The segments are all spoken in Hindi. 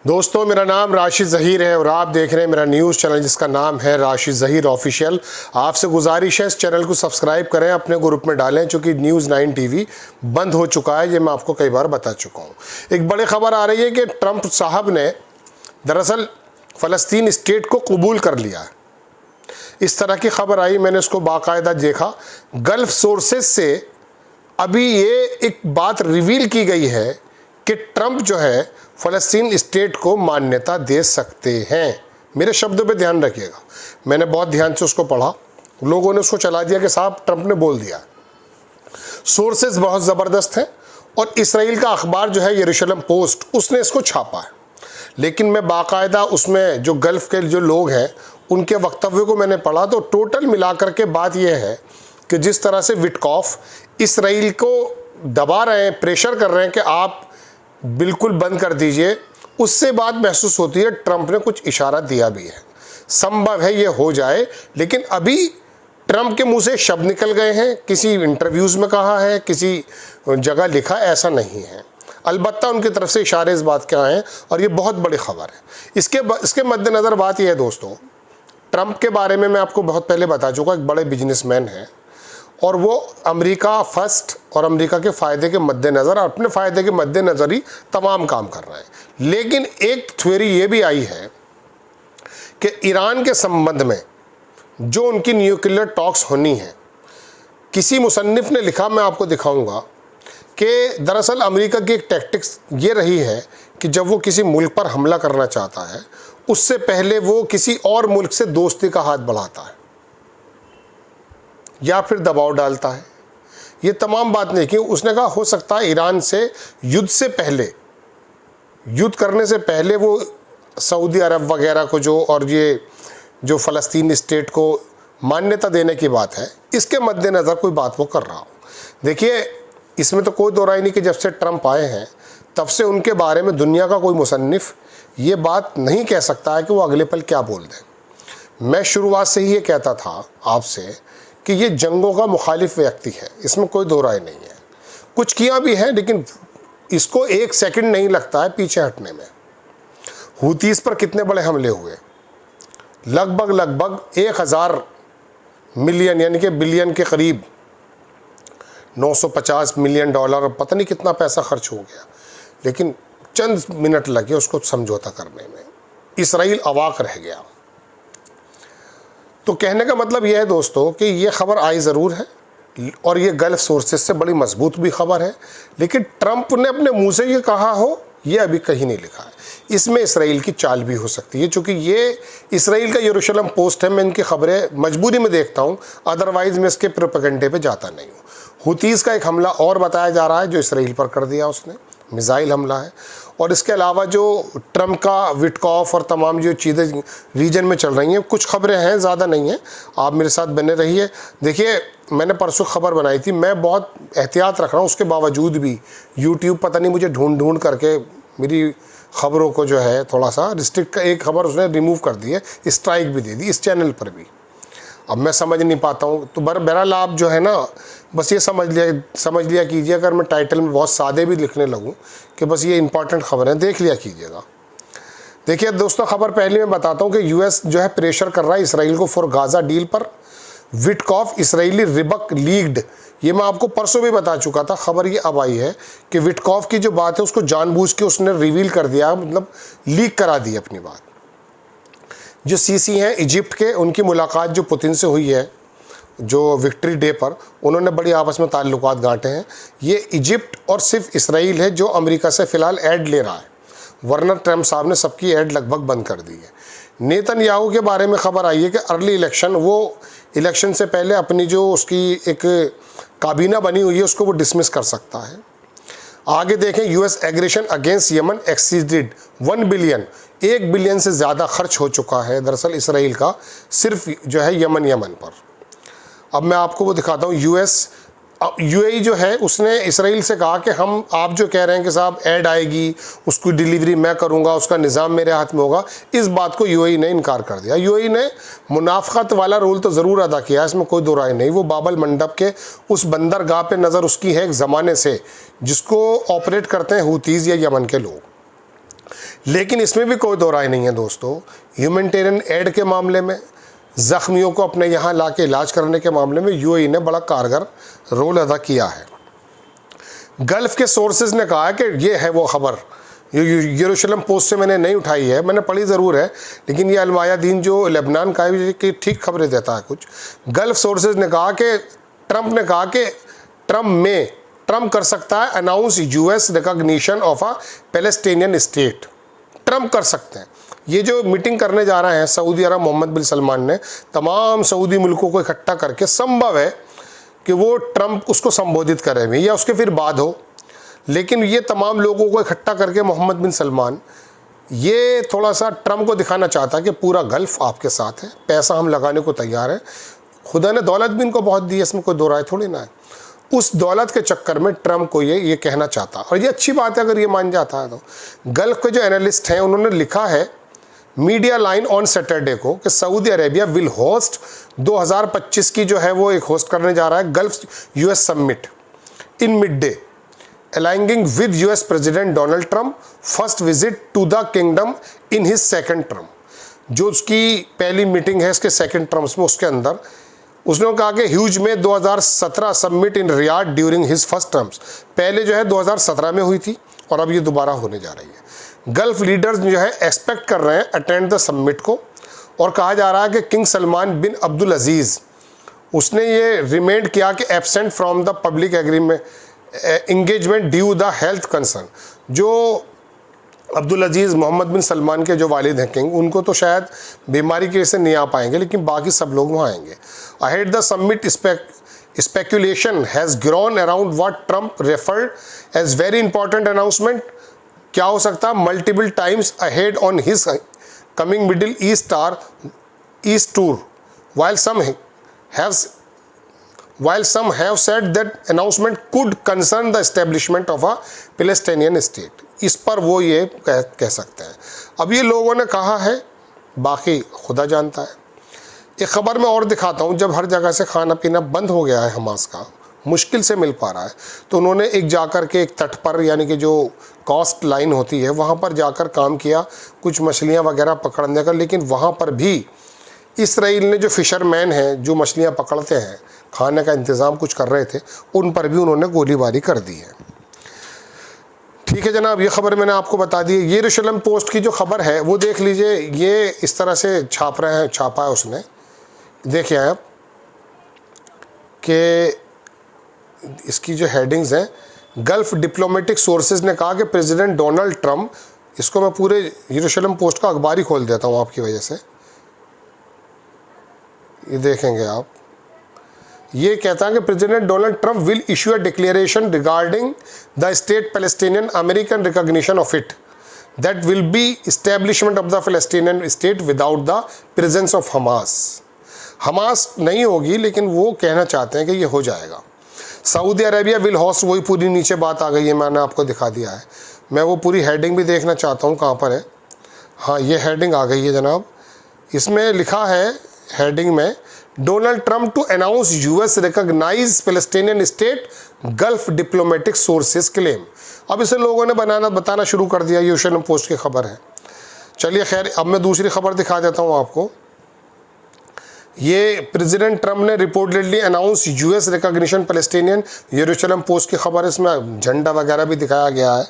दोस्तों, मेरा नाम राशिद ज़हीर है और आप देख रहे हैं मेरा न्यूज़ चैनल जिसका नाम है राशिद ज़हीर ऑफिशियल। आपसे गुजारिश है इस चैनल को सब्सक्राइब करें, अपने ग्रुप में डालें, चूँकि न्यूज़ 9 टीवी बंद हो चुका है। ये मैं आपको कई बार बता चुका हूँ। एक बड़ी खबर आ रही है कि ट्रंप साहब ने दरअसल फ़लस्तीन स्टेट को कबूल कर लिया है। इस तरह की खबर आई, मैंने उसको बाकायदा देखा। गल्फ़ सोर्सेज से अभी ये एक बात रिवील की गई है कि ट्रंप जो है फ़लस्तीन स्टेट को मान्यता दे सकते हैं। मेरे शब्दों पे ध्यान रखिएगा, मैंने बहुत ध्यान से उसको पढ़ा। लोगों ने उसको चला दिया कि साहब ट्रंप ने बोल दिया। सोर्सेज बहुत ज़बरदस्त हैं और इसराइल का अखबार जो है यरूशलेम पोस्ट, उसने इसको छापा है। लेकिन मैं बाकायदा उसमें जो गल्फ़ के जो लोग हैं उनके वक्तव्य को मैंने पढ़ा, तो टोटल मिलाकर के बात यह है कि जिस तरह से विटकॉफ इसराइल को दबा रहे हैं, प्रेशर कर रहे हैं कि आप बिल्कुल बंद कर दीजिए, उससे बात महसूस होती है ट्रंप ने कुछ इशारा दिया भी है। संभव है ये हो जाए, लेकिन अभी ट्रंप के मुंह से शब्द निकल गए हैं, किसी इंटरव्यूज़ में कहा है, किसी जगह लिखा, ऐसा नहीं है। अलबत्ता उनकी तरफ से इशारे इस बात के आए हैं और ये बहुत बड़ी खबर है। इसके मद्देनज़र बात यह है दोस्तों, ट्रंप के बारे में मैं आपको बहुत पहले बता चुका, एक बड़े बिजनेसमैन हैं और वो अमेरिका फर्स्ट और अमेरिका के फ़ायदे के मद्देनज़र, अपने फ़ायदे के मद्देनज़र ही तमाम काम कर रहे हैं। लेकिन एक थ्योरी ये भी आई है कि ईरान के संबंध में जो उनकी न्यूक्लियर टॉक्स होनी है, किसी मुसन्निफ़ ने लिखा, मैं आपको दिखाऊंगा, कि दरअसल अमेरिका की एक टैक्टिक्स ये रही है कि जब वो किसी मुल्क पर हमला करना चाहता है, उससे पहले वो किसी और मुल्क से दोस्ती का हाथ बढ़ाता है या फिर दबाव डालता है। ये तमाम बात नहीं की। उसने कहा हो सकता है ईरान से युद्ध से पहले, युद्ध करने से पहले वो सऊदी अरब वगैरह को और ये जो फ़लस्तीन स्टेट को मान्यता देने की बात है, इसके मद्देनज़र कोई बात वो कर रहा हो। देखिए, इसमें तो कोई दो राय नहीं कि जब से ट्रंप आए हैं तब से उनके बारे में दुनिया का कोई मुसन्निफ़ ये बात नहीं कह सकता है कि वो अगले पल क्या बोल दें। मैं शुरुआत से ही ये कहता था आपसे कि ये जंगों का मुखालिफ व्यक्ति है, इसमें कोई दो राय नहीं है। कुछ किया भी है, लेकिन इसको एक सेकंड नहीं लगता है पीछे हटने में। हूतीस पर कितने बड़े हमले हुए, लगभग 1000 मिलियन यानी कि बिलियन के करीब, $950 मिलियन, पता नहीं कितना पैसा खर्च हो गया, लेकिन चंद मिनट लगे उसको समझौता करने में। इसराइल अवाक रह गया। तो कहने का मतलब यह है दोस्तों कि ये खबर आई ज़रूर है और ये गल्फ़ सोर्सेज से बड़ी मजबूत भी खबर है, लेकिन ट्रंप ने अपने मुंह से ये कहा हो, ये अभी कहीं नहीं लिखा है। इसमें इसराइल की चाल भी हो सकती है, क्योंकि ये इसराइल का यरूशलेम पोस्ट है। मैं इनकी खबरें मजबूरी में देखता हूँ, अदरवाइज़ मैं इसके प्रोपेगेंडे पे जाता नहीं हूँ। हूतीज़ का एक हमला और बताया जा रहा है जो इसराइल पर कर दिया उसने, मिसाइल हमला है। और इसके अलावा जो ट्रंप का विटकॉफ और तमाम जो चीज़ें रीजन में चल रही हैं, कुछ खबरें हैं, ज़्यादा नहीं हैं, आप मेरे साथ बने रहिए। देखिए, मैंने परसों खबर बनाई थी, मैं बहुत एहतियात रख रहा हूँ, उसके बावजूद भी यूट्यूब पता नहीं मुझे ढूंढ करके मेरी खबरों को जो है थोड़ा सा रिस्ट्रिक्ट, एक खबर उसने रिमूव कर दी है, स्ट्राइक भी दे दी इस चैनल पर भी। अब मैं समझ नहीं पाता हूँ, तो बहरहाल आप जो है ना, बस ये समझ लिया कीजिए, अगर मैं टाइटल में बहुत सादे भी लिखने लगूँ कि बस ये इंपॉर्टेंट खबरें, देख लिया कीजिएगा। देखिए दोस्तों, खबर पहले मैं बताता हूँ कि यूएस जो है प्रेशर कर रहा है इसराइल को फॉर गाज़ा डील पर। विटकॉफ इसराइली रिबक लीक्ड, ये मैं आपको परसों भी बता चुका था। खबर ये अब आई है कि विटकॉफ की जो बात है उसको जानबूझ के उसने रिवील कर दिया, मतलब लीक करा दी अपनी बात। जो सीसी हैं इजिप्ट के, उनकी मुलाकात जो पुतिन से हुई है जो विक्ट्री डे पर, उन्होंने बड़ी आपस में ताल्लुकात गांठे हैं। ये इजिप्ट और सिर्फ इसराइल है जो अमेरिका से फ़िलहाल ऐड ले रहा है, वरना ट्रंप साहब ने सबकी ऐड लगभग बंद कर दी है। नेतन्याहू के बारे में खबर आई है कि अर्ली इलेक्शन, वो इलेक्शन से पहले अपनी जो उसकी एक काबीना बनी हुई है उसको वो डिसमिस कर सकता है। आगे देखें, US aggression against Yemen exceeded 1 billion, 1 billion से ज़्यादा खर्च हो चुका है दरअसल इसराइल का सिर्फ जो है यमन पर। अब मैं आपको वो दिखाता हूँ। यूएई जो है उसने इसराइल से कहा कि आप जो कह रहे हैं कि साहब ऐड आएगी, उसकी डिलीवरी मैं करूँगा, उसका निज़ाम मेरे हाथ में होगा, इस बात को यूएई ने इनकार कर दिया। यूएई ने मुनाफ़क़त वाला रोल तो ज़रूर अदा किया, इसमें कोई दो राय नहीं। वो बाबल मंडप के उस बंदरगाह पे नज़र उसकी है एक ज़माने से, जिसको ऑपरेट करते हैं हूतीज़ या यमन के लोग। लेकिन इसमें भी कोई दो राय नहीं है दोस्तों, ह्यूमैनिटेरियन एड के मामले में, ज़ख्मियों को अपने यहाँ ला के इलाज करने के मामले में यूएई ने बड़ा कारगर रोल अदा किया है। गल्फ़ के सोर्सेज ने कहा है कि ये है वो खबर, यरूशलेम पोस्ट से मैंने नहीं उठाई है, मैंने पढ़ी ज़रूर है, लेकिन ये अलमायादीन जो लेबनान का है कि ठीक खबरें देता है कुछ। गल्फ़ सोर्सेज ने कहा कि ट्रंप ने कहा कि ट्रंप कर सकता है announce US recognition of a Palestinian state. Trump कर सकते हैं। ये जो मीटिंग करने जा रहे हैं सऊदी अरब मोहम्मद बिन सलमान ने, तमाम सऊदी मुल्कों को इकट्ठा करके, संभव है कि वो ट्रंप उसको संबोधित करे भी या उसके फिर बाद हो, लेकिन ये तमाम लोगों को इकट्ठा करके मोहम्मद बिन सलमान ये थोड़ा सा ट्रंप को दिखाना चाहता है कि पूरा गल्फ़ आपके साथ है, पैसा हम लगाने को तैयार है। खुदा ने दौलत भी इनको बहुत दी है, इसमें कोई दो राय थोड़ी ना है। उस दौलत के चक्कर में ट्रंप को ये कहना चाहता, और ये अच्छी बात है अगर ये मान जाता है तो। गल्फ़ के जो एनालिस्ट हैं उन्होंने लिखा है मीडिया लाइन ऑन सैटरडे को कि सऊदी अरेबिया विल होस्ट 2025 की जो है वो एक होस्ट करने जा रहा है Gulf US summit in mid day, aligning with US president Donald Trump first visit to the kingdom in his second term. जो उसकी पहली मीटिंग है इसके सेकेंड टर्म्स में, उसके अंदर उसने कहा कि ह्यूज में 2017 summit in Riyadh during his first terms, पहले जो है 2017 में हुई थी और अब ये दोबारा होने जा रही है। गल्फ लीडर्स जो है एक्सपेक्ट कर रहे हैं अटेंड द समिट को, और कहा जा रहा है कि किंग सलमान बिन अब्दुल अजीज़ उसने ये रिमेंड किया कि absent from the public agreement engagement due the health concern. जो अब्दुल अजीज़ मोहम्मद बिन सलमान के जो वालिद हैं किंग, उनको तो शायद बीमारी की वजह से नहीं आ पाएंगे, लेकिन बाकी सब लोग वहाँ आएंगे। Ahead the summit speculation has grown around what Trump referred as very important announcement. क्या हो सकता है? Multiple times ahead on his coming Middle East tour, while some have said that announcement could concern the establishment of a Palestinian state। इस पर वो ये कह सकते हैं। अब ये लोगों ने कहा है, बाकी खुदा जानता है। एक ख़बर मैं और दिखाता हूँ, जब हर जगह से खाना पीना बंद हो गया है हमास का, मुश्किल से मिल पा रहा है, तो उन्होंने एक जाकर के एक तट पर, यानी कि जो कॉस्ट लाइन होती है वहाँ पर जाकर काम किया, कुछ मछलियाँ वगैरह पकड़ने का। लेकिन वहाँ पर भी इसराइल ने जो फ़िशरमैन हैं जो मछलियाँ पकड़ते हैं, खाने का इंतज़ाम कुछ कर रहे थे, उन पर भी उन्होंने गोलीबारी कर दी है। ठीक है जनाब, ये ख़बर मैंने आपको बता दी। ये यरूशलेम पोस्ट की जो ख़बर है वो देख लीजिए, ये इस तरह से छापा है उसने। देखिए आप कि इसकी जो हेडिंग्स हैं, गल्फ़ डिप्लोमेटिक सोर्सेज ने कहा कि प्रेसिडेंट डोनाल्ड ट्रंप, इसको मैं पूरे यरूशलेम पोस्ट का अखबार ही खोल देता हूँ आपकी वजह से, ये देखेंगे आप। ये कहता है कि president Donald Trump will issue a declaration regarding the state Palestinian American recognition of it, that will be establishment of the Palestinian state without the presence of Hamas नहीं होगी, लेकिन वो कहना चाहते हैं कि ये हो जाएगा। सऊदी अरेबिया विल होस्ट, वही पूरी नीचे बात आ गई है, मैंने आपको दिखा दिया है। मैं वो पूरी हेडिंग भी देखना चाहता हूँ कहाँ पर है। हाँ, ये हेडिंग आ गई है जनाब। इसमें लिखा है हेडिंग में, Donald Trump to announce US recognise Palestinian state, Gulf diplomatic sources claim. अब इसे लोगों ने बताना शुरू कर दिया, यरूशलेम पोस्ट की खबर है। चलिए खैर, अब मैं दूसरी खबर दिखा देता हूँ आपको। ये प्रेसिडेंट ट्रंप ने reportedly announce US recognition Palestinian, यरूशलेम पोस्ट की खबर है, इसमें झंडा वगैरह भी दिखाया गया है।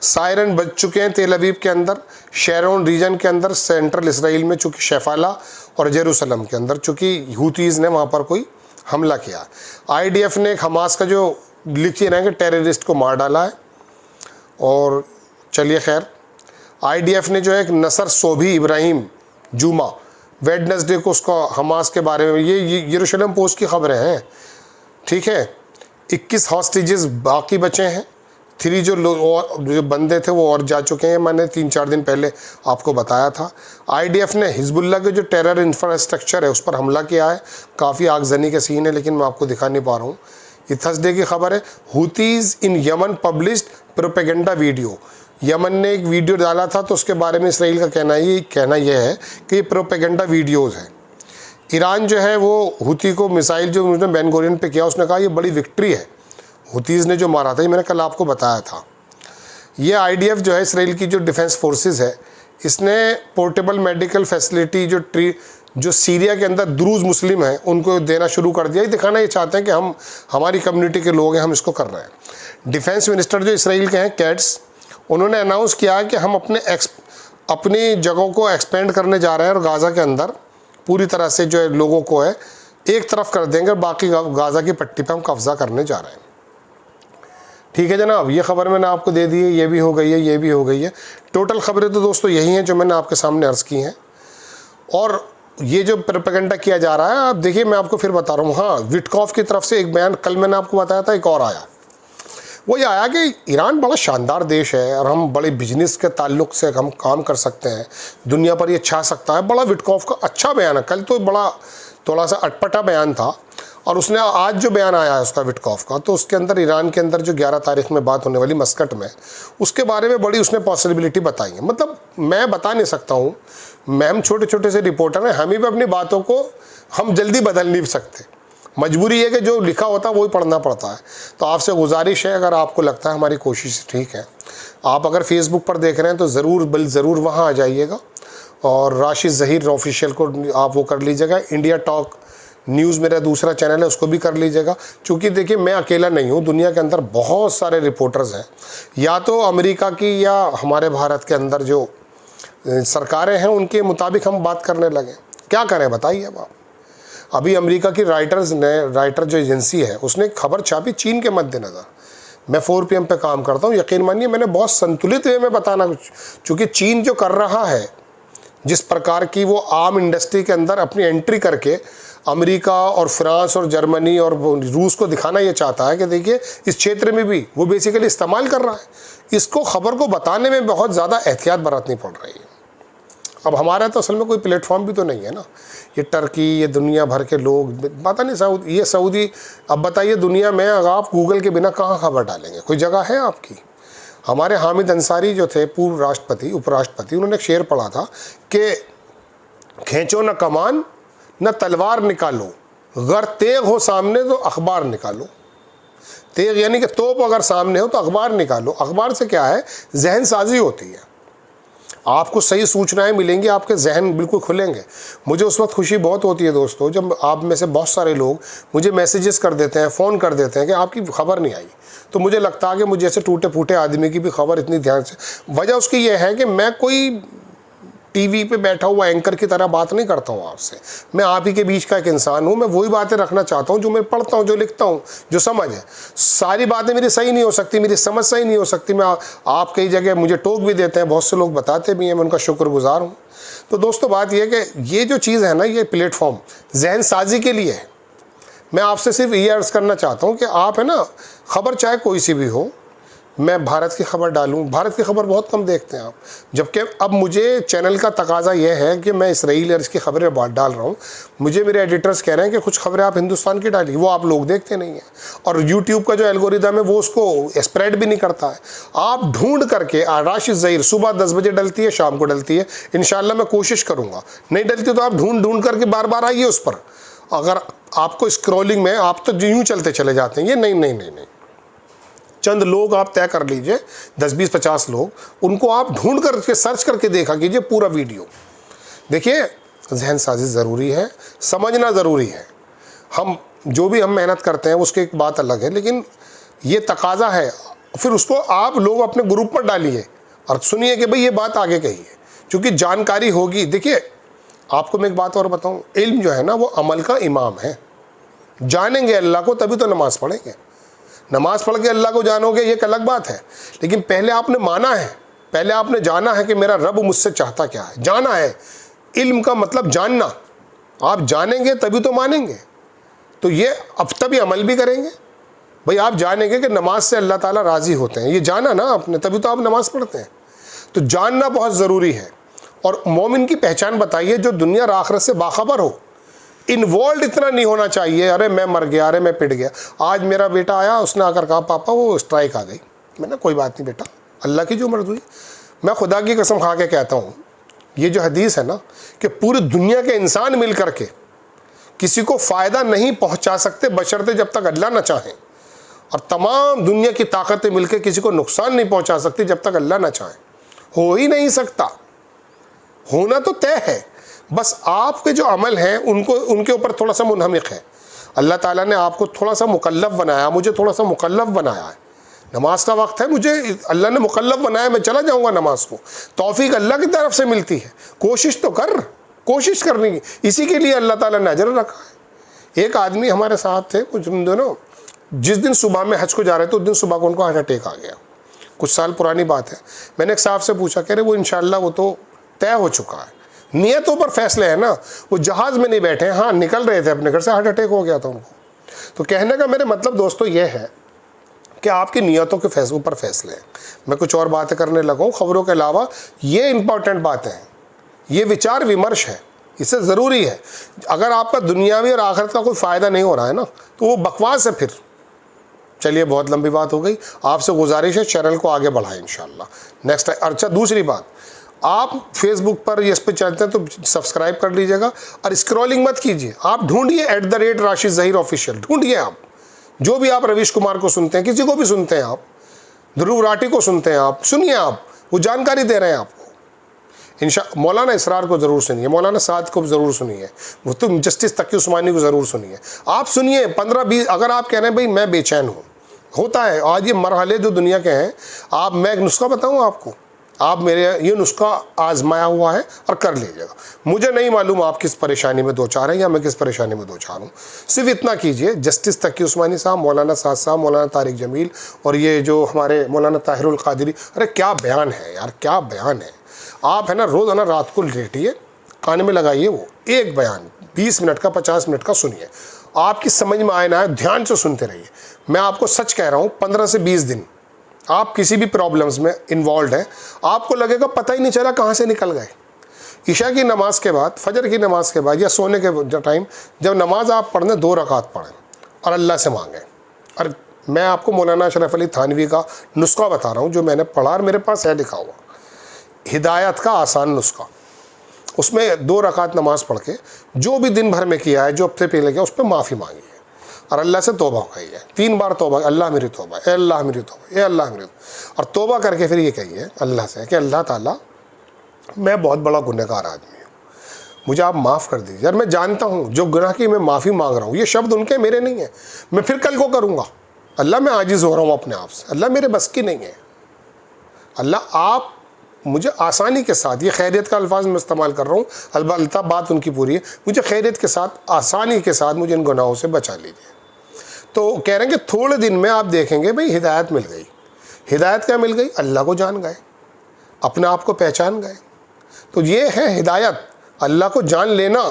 सायरन बज चुके हैं तेल अवीव के अंदर, शेरोन रीजन के अंदर, सेंट्रल इसराइल में, चूँकि शेफाला और जेरूसलम के अंदर, चूँकि हूतीज़ ने वहाँ पर कोई हमला किया। आईडीएफ ने एक हमास का जो लिखी रहे कि टेररिस्ट को मार डाला है। और चलिए खैर, आईडीएफ ने जो है एक नसर सोभी इब्राहिम जुमा वेडनेसडे को उसको हमास के बारे में, ये यरूशलेम पोस्ट की खबरें हैं। ठीक है, 21 हॉस्टेजेस बाकी बचे हैं। 3 जो बंदे थे वो और जा चुके हैं, मैंने 3-4 दिन पहले आपको बताया था। आईडीएफ ने हिजबुल्लाह के जो टेरर इंफ्रास्ट्रक्चर है उस पर हमला किया है। काफ़ी आगजनी के सीन है, लेकिन मैं आपको दिखा नहीं पा रहा हूँ। ये थर्सडे की खबर है। Houthis in Yemen published propaganda video, Yemen ने एक वीडियो डाला था, तो उसके बारे में इसराइल का कहना यह है कि ये प्रोपेगेंडा वीडियोज़ हैं। ईरान जो है वो हूती को मिसाइल जो उसने बेन गोरियन पे किया, उसने कहा ये बड़ी विक्ट्री है, हूतीज़ ने जो मारा था, ये मैंने कल आपको बताया था। ये IDF जो है, इसराइल की जो डिफेंस फोर्सेस है, इसने पोर्टेबल मेडिकल फैसिलिटी जो सीरिया के अंदर द्रूज मुस्लिम हैं उनको देना शुरू कर दिया। ये दिखाना ये चाहते हैं कि हम हमारी कम्युनिटी के लोग हैं, हम इसको कर रहे हैं। डिफेंस मिनिस्टर जो इसराइल के हैं, कैट्स, उन्होंने अनाउंस किया कि हम अपनी जगहों को एक्सपेंड करने जा रहे हैं और गाज़ा के अंदर पूरी तरह से जो है लोगों को है एक तरफ कर देंगे और बाकी गाज़ा की पट्टी पे हम कब्ज़ा करने जा रहे हैं। ठीक है जनाब, ये खबर मैंने आपको दे दी है, ये भी हो गई है, ये भी हो गई है। टोटल खबरें तो दोस्तों यही हैं जो मैंने आपके सामने अर्ज़ की हैं। और ये जो प्रोपेगेंडा किया जा रहा है, आप देखिए, मैं आपको फिर बता रहा हूँ। हाँ, विटकॉफ की तरफ से एक बयान कल मैंने आपको बताया था, एक और आया। वो ये आया कि ईरान बड़ा शानदार देश है और हम बड़े बिजनेस के ताल्लुक से हम काम कर सकते हैं, दुनिया पर ये छा सकता है। बड़ा विटकॉफ का अच्छा बयान है। कल तो बड़ा थोड़ा सा अटपटा बयान था, और उसने आज जो बयान आया है उसका विटकॉफ का, तो उसके अंदर ईरान के अंदर जो 11 तारीख में बात होने वाली मस्कट में, उसके बारे में बड़ी उसने पॉसिबिलिटी बताई है। मतलब मैं बता नहीं सकता हूँ, हम छोटे छोटे से रिपोर्टर हैं, हम ही भी अपनी बातों को हम जल्दी बदल नहीं सकते। मजबूरी है कि जो लिखा होता है वही पढ़ना पड़ता है। तो आपसे गुजारिश है, अगर आपको लगता है हमारी कोशिश ठीक है, आप अगर फेसबुक पर देख रहे हैं तो ज़रूर वहाँ आ जाइएगा, और राशिद ज़हीर ऑफिशियल को आप वो कर लीजिएगा। इंडिया टॉक न्यूज़ मेरा दूसरा चैनल है, उसको भी कर लीजिएगा। क्योंकि देखिए, मैं अकेला नहीं हूँ, दुनिया के अंदर बहुत सारे रिपोर्टर्स हैं, या तो अमेरिका की या हमारे भारत के अंदर जो सरकारें हैं उनके मुताबिक हम बात करने लगे। क्या करें बताइए अब आप। अभी अमेरिका की राइटर जो एजेंसी है, उसने खबर छापी चीन के मद्देनज़र। मैं 4 PM पे काम करता हूँ, यकीन मानिए मैंने बहुत संतुलित वे में बताना, चूँकि चीन जो कर रहा है, जिस प्रकार की वो आर्म इंडस्ट्री के अंदर अपनी एंट्री करके अमेरिका और फ्रांस और जर्मनी और रूस को दिखाना ये चाहता है कि देखिए इस क्षेत्र में भी वो बेसिकली इस्तेमाल कर रहा है। इसको खबर को बताने में बहुत ज़्यादा एहतियात बरतनी पड़ रही है। अब हमारा तो असल में कोई प्लेटफॉर्म भी तो नहीं है ना। ये टर्की, ये दुनिया भर के लोग, पता नहीं सऊदी, अब बताइए दुनिया में अगर आप गूगल के बिना कहाँ खबर डालेंगे, कोई जगह है आपकी। हमारे हामिद अंसारी जो थे पूर्व राष्ट्रपति, उपराष्ट्रपति, उन्होंने एक शेर पढ़ा था कि खींचो न कमान न तलवार निकालो, अगर तेग हो सामने तो अखबार निकालो। तेग यानी कि तोप अगर सामने हो तो अखबार निकालो। अखबार से क्या है, जहन साजी होती है, आपको सही सूचनाएं मिलेंगी, आपके जहन बिल्कुल खुलेंगे। मुझे उस वक्त खुशी बहुत होती है दोस्तों, जब आप में से बहुत सारे लोग मुझे मैसेजेस कर देते हैं, फ़ोन कर देते हैं कि आपकी खबर नहीं आई। तो मुझे लगता है कि मुझे ऐसे टूटे फूटे आदमी की भी खबर इतनी ध्यान से, वजह उसकी ये है कि मैं कोई टीवी पे बैठा हुआ एंकर की तरह बात नहीं करता हूँ आपसे। मैं आप ही के बीच का एक इंसान हूँ। मैं वही बातें रखना चाहता हूँ जो मैं पढ़ता हूँ, जो लिखता हूँ, जो समझ है। सारी बातें मेरी सही नहीं हो सकती, मेरी समझ सही नहीं हो सकती। मैं आप कई जगह मुझे टोक भी देते हैं, बहुत से लोग बताते भी हैं, मैं उनका शुक्रगुजार हूँ। तो दोस्तों बात यह है कि ये जो चीज़ है ना, ये प्लेटफॉर्म जहन साजी के लिए है। मैं आपसे सिर्फ ये अर्ज़ करना चाहता हूँ कि आप है ना, खबर चाहे कोई सी भी हो, मैं भारत की खबर डालूं, भारत की खबर बहुत कम देखते हैं आप। जबकि अब मुझे चैनल का तकाजा यह है कि मैं इसराइल और इसकी खबरें डाल रहा हूं। मुझे मेरे एडिटर्स कह रहे हैं कि कुछ खबरें आप हिंदुस्तान की डालिए, वो आप लोग देखते नहीं हैं। और यूट्यूब का जो एल्गोरिदम है वो उसको स्प्रेड भी नहीं करता है। आप ढूंढ करके, राशिद ज़हीर सुबह 10 बजे डलती है, शाम को डलती है। इंशाल्लाह मैं कोशिश करूँगा, नहीं डलती तो आप ढूंढ करके बार बार आइए उस पर। अगर आपको स्क्रॉलिंग में आप तो यूँ चलते चले जाते हैं, ये नहीं, चंद लोग आप तय कर लीजिए, 10, 20, 50 लोग, उनको आप ढूंढ करके सर्च करके देखा कीजिए पूरा वीडियो। देखिए, जहन साजी ज़रूरी है, समझना ज़रूरी है। हम जो भी हम मेहनत करते हैं उसकी एक बात अलग है, लेकिन ये तकाजा है। फिर उसको आप लोग अपने ग्रुप पर डालिए और सुनिए कि भाई ये बात आगे कही है, क्योंकि जानकारी होगी। देखिए, आपको मैं एक बात और बताऊँ, इल्म जो है ना वो अमल का इमाम है। जानेंगे अल्लाह को तभी तो नमाज़ पढ़ेंगे। नमाज पढ़ के अल्लाह को जानोगे ये एक अलग बात है, लेकिन पहले आपने माना है, पहले आपने जाना है कि मेरा रब मुझसे चाहता क्या है। जाना है, इल्म का मतलब जानना। आप जानेंगे तभी तो मानेंगे। तो ये अब तभी अमल भी करेंगे। भाई आप जानेंगे कि नमाज से अल्लाह ताला राज़ी होते हैं, ये जाना ना आपने, तभी तो आप नमाज़ पढ़ते हैं। तो जानना बहुत ज़रूरी है। और मोमिन की पहचान बताइए जो दुनिया और आखिरत से बाखबर हो। इन्वॉल्व इतना नहीं होना चाहिए, अरे मैं मर गया, अरे मैं पिट गया। आज मेरा बेटा आया, उसने आकर कहा पापा वो स्ट्राइक आ गई। मैंने कोई बात नहीं बेटा, अल्लाह की जो मर्ज़ी हुई। मैं खुदा की कसम खा के कहता हूँ, ये जो हदीस है ना कि पूरी दुनिया के इंसान मिल करके किसी को फ़ायदा नहीं पहुँचा सकते बशर्ते जब तक अल्लाह ना चाहें। और तमाम दुनिया की ताकतें मिलकर किसी को नुकसान नहीं पहुंचा सकती जब तक अल्लाह ना चाहे। हो ही नहीं सकता, होना तो तय है, बस आपके जो अमल हैं उनको उनके ऊपर थोड़ा सा मुनहमिक है। अल्लाह ताला ने आपको थोड़ा सा मुकल्लफ बनाया, मुझे थोड़ा सा मुकल्लफ बनाया है। नमाज का वक्त है, मुझे अल्लाह ने मुकल्लफ बनाया, मैं चला जाऊंगा नमाज को। तौफीक अल्लाह की तरफ से मिलती है, कोशिश तो कर, कोशिश करनी की, इसी के लिए अल्लाह ताला ने अजर रखा है। एक आदमी हमारे साथ थे कुछ दिनों, जिस दिन सुबह में हज को जा रहे थे उस दिन सुबह को उनको हार्ट अटैक आ गया। कुछ साल पुरानी बात है। मैंने एक साहब से पूछा, कह रहे वो इंशाल्लाह वो तो तय हो चुका है, नियतों पर फैसले है ना, वो जहाज़ में नहीं बैठे हैं, हाँ निकल रहे थे अपने घर से, हार्ट अटैक हो गया था उनको। तो कहने का मेरे मतलब दोस्तों ये है कि आपकी नियतों के फैसलों पर फैसले हैं। मैं कुछ और बातें करने लगा हूँ खबरों के अलावा, ये इंपॉर्टेंट बातें हैं, ये विचार विमर्श है, इससे ज़रूरी है। अगर आपका दुनियावी और आखिरत का कोई फ़ायदा नहीं हो रहा है ना, तो वो बकवास है फिर। चलिए बहुत लंबी बात हो गई, आपसे गुजारिश है चैनल को आगे बढ़ाएं इंशाल्लाह नेक्स्ट टाइम। अच्छा दूसरी बात, आप फेसबुक पर इस पर चलते हैं तो सब्सक्राइब कर लीजिएगा और स्क्रॉलिंग मत कीजिए, आप ढूंढिए @राशिद ज़हीर ऑफिशियल, ढूंढिए आप, जो भी आप रवीश कुमार को सुनते हैं, किसी को भी सुनते हैं आप, ध्रुव राठी को सुनते हैं आप, सुनिए आप, वो जानकारी दे रहे हैं आपको। मौलाना इसरार को ज़रूर सुनिए, मौलाना साद को ज़रूर सुनिए, मुफ्ती जस्टिस तकी उस्मानी को ज़रूर सुनिए, आप सुनिए 15-20। अगर आप कह रहे हैं भाई मैं बेचैन हूँ, होता है आज ये मरहले जो दुनिया के हैं, आप, मैं एक नुस्खा बताऊँ आपको, आप मेरे ये नुस्खा आजमाया हुआ है और कर लीजिएगा। मुझे नहीं मालूम आप किस परेशानी में दो चार हैं या मैं किस परेशानी में दो चार हूँ, सिर्फ इतना कीजिए, जस्टिस तकी उस्मानी साहब, मौलाना साद साहब, मौलाना तारिक जमील और ये जो हमारे मौलाना ताहिरुल कादरी, अरे क्या बयान है यार, क्या बयान है। आप है ना रोज़ है ना रात को लेटिए, कान में लगाइए, वो एक बयान 20 मिनट का 50 मिनट का सुनिए, आपकी समझ में आए ना आए ध्यान से सुनते रहिए। मैं आपको सच कह रहा हूँ 15 से 20 दिन आप किसी भी प्रॉब्लम्स में इन्वॉल्व हैं, आपको लगेगा पता ही नहीं चला कहाँ से निकल गए। ईशा की नमाज के बाद, फजर की नमाज के बाद या सोने के टाइम जब नमाज आप पढ़ने 2 रकात पढ़ें और अल्लाह से मांगें। और मैं आपको मौलाना अशरफ अली थानवी का नुस्खा बता रहा हूँ जो मैंने पढ़ा और मेरे पास है लिखा हुआ, हिदायत का आसान नुस्खा। उसमें 2 रकात नमाज पढ़ के जो भी दिन भर में किया है, जो हफ्ते पहले किया, उस पर माफ़ी मांगी है और अल्लाह से तौबा कहिए, 3 बार तौबा, अल्लाह मेरी तौबा, ए अल्लाह मेरी तौबा, ए अल्लाह मेरी तौबा। और तौबा करके फिर ये कहिए अल्लाह से कि अल्लाह ताला मैं बहुत बड़ा गुनहगार आदमी हूँ, मुझे आप माफ़ कर दीजिए, और मैं जानता हूँ जो गुनाह की मैं माफ़ी मांग रहा हूँ, ये शब्द उनके मेरे नहीं है, मैं फिर कल को करूँगा, अल्लाह मैं आजिज़ हो रहा हूँ अपने आप से, अल्लाह मेरे बस की नहीं है, अल्लाह आप मुझे आसानी के साथ, ये खैरियत का अल्फाज मैं इस्तेमाल कर रहा हूँ, अलबत्ता बात उनकी पूरी है, मुझे खैरियत के साथ, आसानी के साथ मुझे इन गुनाहों से बचा लीजिए। तो कह रहे हैं कि थोड़े दिन में आप देखेंगे भाई हिदायत मिल गई। हिदायत क्या मिल गई? अल्लाह को जान गए, अपने आप को पहचान गए। तो ये है हिदायत, अल्लाह को जान लेना,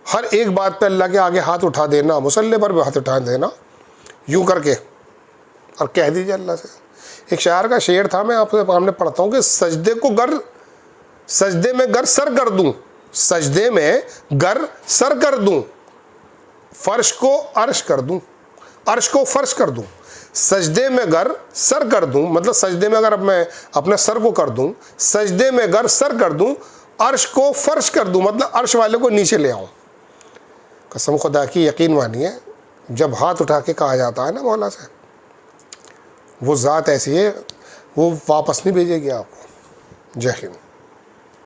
हर एक बात पे अल्लाह के आगे हाथ उठा देना, मुसल्ले पर भी हाथ उठा देना यूँ करके और कह दीजिए अल्लाह से। एक शायर का शेर था, मैं आपके सामने पढ़ता हूँ कि सजदे में गर सर कर दूँ, सजदे में गर सर कर दूँ, फर्श को अर्श कर दूँ, अर्श को फर्श कर दूँ। सजदे में गर सर कर दूँ मतलब सजदे में अगर अब मैं अपने सर को कर दूँ, सजदे में गर सर कर दूँ, अर्श को फर्श कर दूँ मतलब अर्श वाले को नीचे ले आऊँ। कसम खुदा की यकीन मानिए, जब हाथ उठा के कहा जाता है ना मौला से, वो ज़ात ऐसी है वो वापस नहीं भेजेगी आपको। जय हिंद।